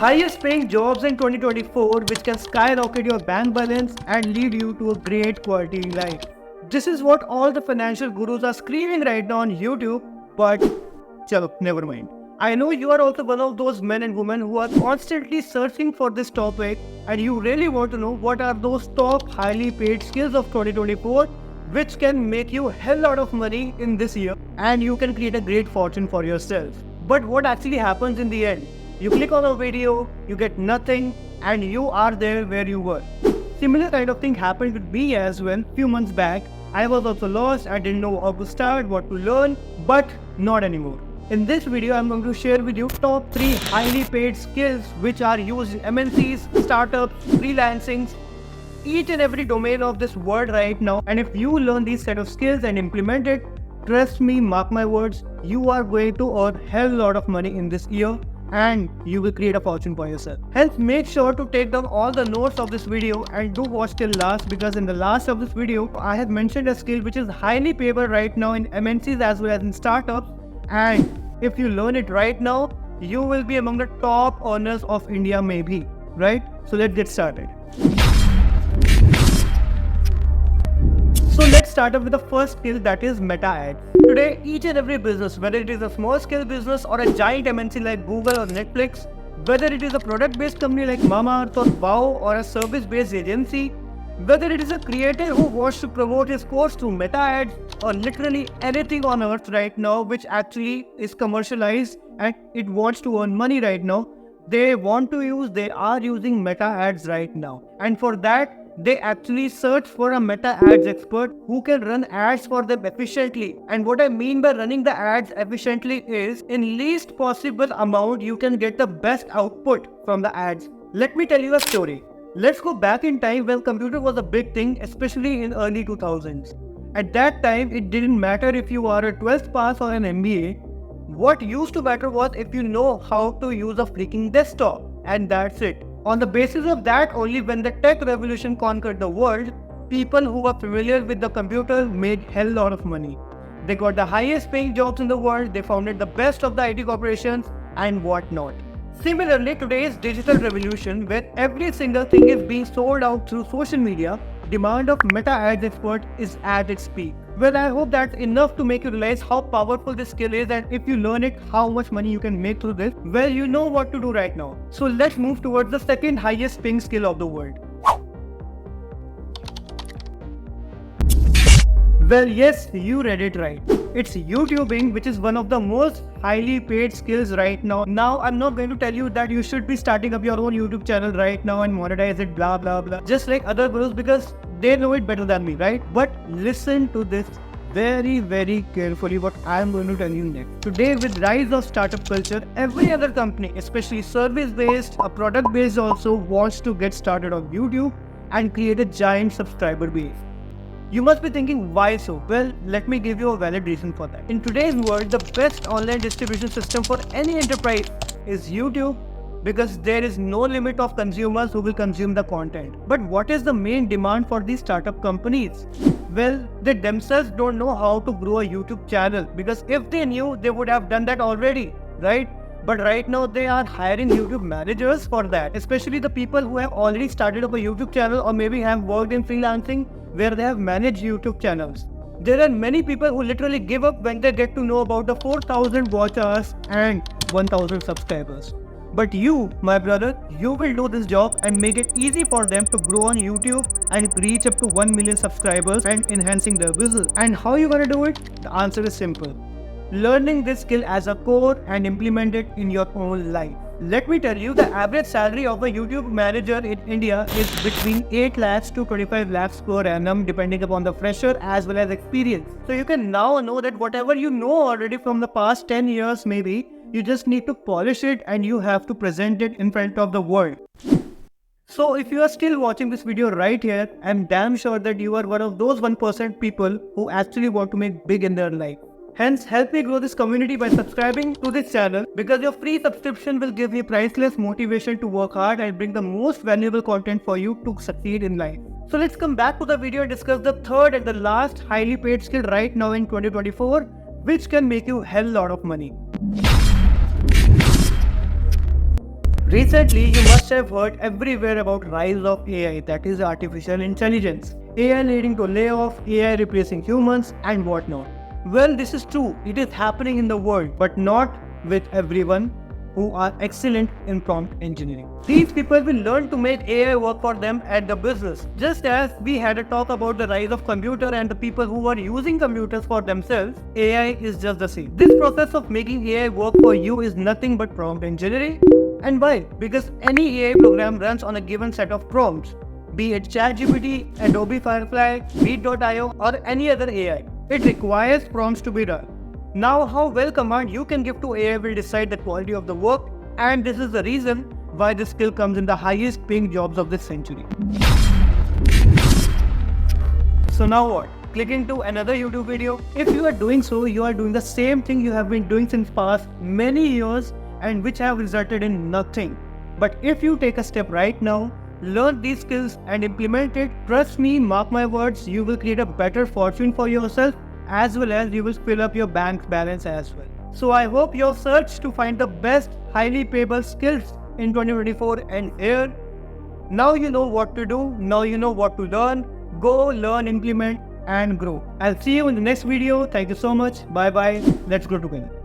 highest paying jobs in 2024 which can skyrocket your bank balance and lead you to a great quality life. This is what all the financial gurus are screaming right now on YouTube, but chalo, never mind. I know you are also one of those men and women who are constantly searching for this topic and you really want to know what are those top highly paid skills of 2024 which can make you a hell lot of money in this year and you can create a great fortune for yourself. But what actually happens in the end? You click on a video, you get nothing, and you are there where you were. Similar kind of thing happened with me as well. Few months back, I was also lost, I didn't know how to start, what to learn, but not anymore. In this video, I'm going to share with you top 3 highly paid skills which are used in MNCs, startups, freelancing, each and every domain of this world right now. And if you learn these set of skills and implement it, trust me, mark my words, you are going to earn a hell lot of money in this year and you will create a fortune for yourself. Hence, make sure to take down all the notes of this video and do watch till last, because in the last of this video, I have mentioned a skill which is highly payable right now in MNCs as well as in startups, and if you learn it right now, you will be among the top earners of India maybe, right? So let's get started. So let's start up with the first skill, that is meta ads. Today, each and every business, whether it is a small scale business or a giant MNC like Google or Netflix, whether it is a product based company like Mamaearth or Wow or a service based agency, whether it is a creator who wants to promote his course through meta ads, or literally anything on earth right now which actually is commercialized and it wants to earn money right now, they are using meta ads right now. And for that, they actually search for a meta ads expert who can run ads for them efficiently. And what I mean by running the ads efficiently is, in least possible amount you can get the best output from the ads. Let me tell you a story. Let's go back in time when computer was a big thing, especially in early 2000s. At that time, it didn't matter if you are a 12th pass or an MBA. What used to matter was if you know how to use a freaking desktop, and that's it. On the basis of that, only when the tech revolution conquered the world, people who were familiar with the computer made hell lot of money. They got the highest paying jobs in the world, they founded the best of the IT corporations and whatnot. Similarly, today's digital revolution, where every single thing is being sold out through social media, demand of meta ads expert is at its peak. Well, I hope that's enough to make you realize how powerful this skill is, and if you learn it, how much money you can make through this. Well, you know what to do right now. So let's move towards the second highest paying skill of the world. Well, yes, you read it right. It's YouTubing, which is one of the most highly paid skills right now. Now, I'm not going to tell you that you should be starting up your own YouTube channel right now and monetize it, blah blah blah, just like other gurus, because they know it better than me, right? But listen to this very carefully, what I am going to tell you next. Today, with rise of startup culture, every other company, especially service based or product based, also wants to get started on YouTube and create a giant subscriber base. You must be thinking, why so? Well, let me give you a valid reason for that. In today's world, the best online distribution system for any enterprise is YouTube, because there is no limit of consumers who will consume the content. But what is the main demand for these startup companies? Well, they themselves don't know how to grow a YouTube channel, because if they knew, they would have done that already, right? But right now they are hiring YouTube managers for that, especially the people who have already started up a YouTube channel or maybe have worked in freelancing where they have managed YouTube channels. There are many people who literally give up when they get to know about the 4,000 watch hours and 1,000 subscribers. But you, my brother, you will do this job and make it easy for them to grow on YouTube and reach up to 1 million subscribers and enhancing their business. And how you gonna do it? The answer is simple. Learning this skill as a core and implement it in your own life. Let me tell you, the average salary of a YouTube manager in India is between 8 lakhs to 25 lakhs per annum, depending upon the fresher as well as experience. So you can now know that whatever you know already from the past 10 years maybe, you just need to polish it and you have to present it in front of the world. So if you are still watching this video right here, I'm damn sure that you are one of those 1% people who actually want to make big in their life. Hence, help me grow this community by subscribing to this channel, because your free subscription will give me priceless motivation to work hard and bring the most valuable content for you to succeed in life. So let's come back to the video and discuss the third and the last highly paid skill right now in 2024, which can make you hell lot of money. Recently, you must have heard everywhere about rise of AI, that is artificial intelligence. AI leading to layoff, AI replacing humans and whatnot. Well, this is true. It is happening in the world, but not with everyone who are excellent in prompt engineering. These people will learn to make AI work for them at the business. Just as we had a talk about the rise of computer and the people who are using computers for themselves, AI is just the same. This process of making AI work for you is nothing but prompt engineering. And why? Because any AI program runs on a given set of prompts, be it ChatGPT, Adobe Firefly, Beat.io, or any other AI. It requires prompts to be run. Now, how well command you can give to AI will decide the quality of the work, and this is the reason why this skill comes in the highest paying jobs of this century. So now what? Click into another YouTube video. If you are doing so, you are doing the same thing you have been doing since past many years and which have resulted in nothing. But if you take a step right now, learn these skills and implement it, trust me, mark my words, you will create a better fortune for yourself as well as you will fill up your bank balance as well. So I hope your search to find the best highly payable skills in 2024 and here. Now you know what to do, now you know what to learn. Go learn, implement and grow. I'll see you in the next video. Thank you so much. Bye bye. Let's grow together.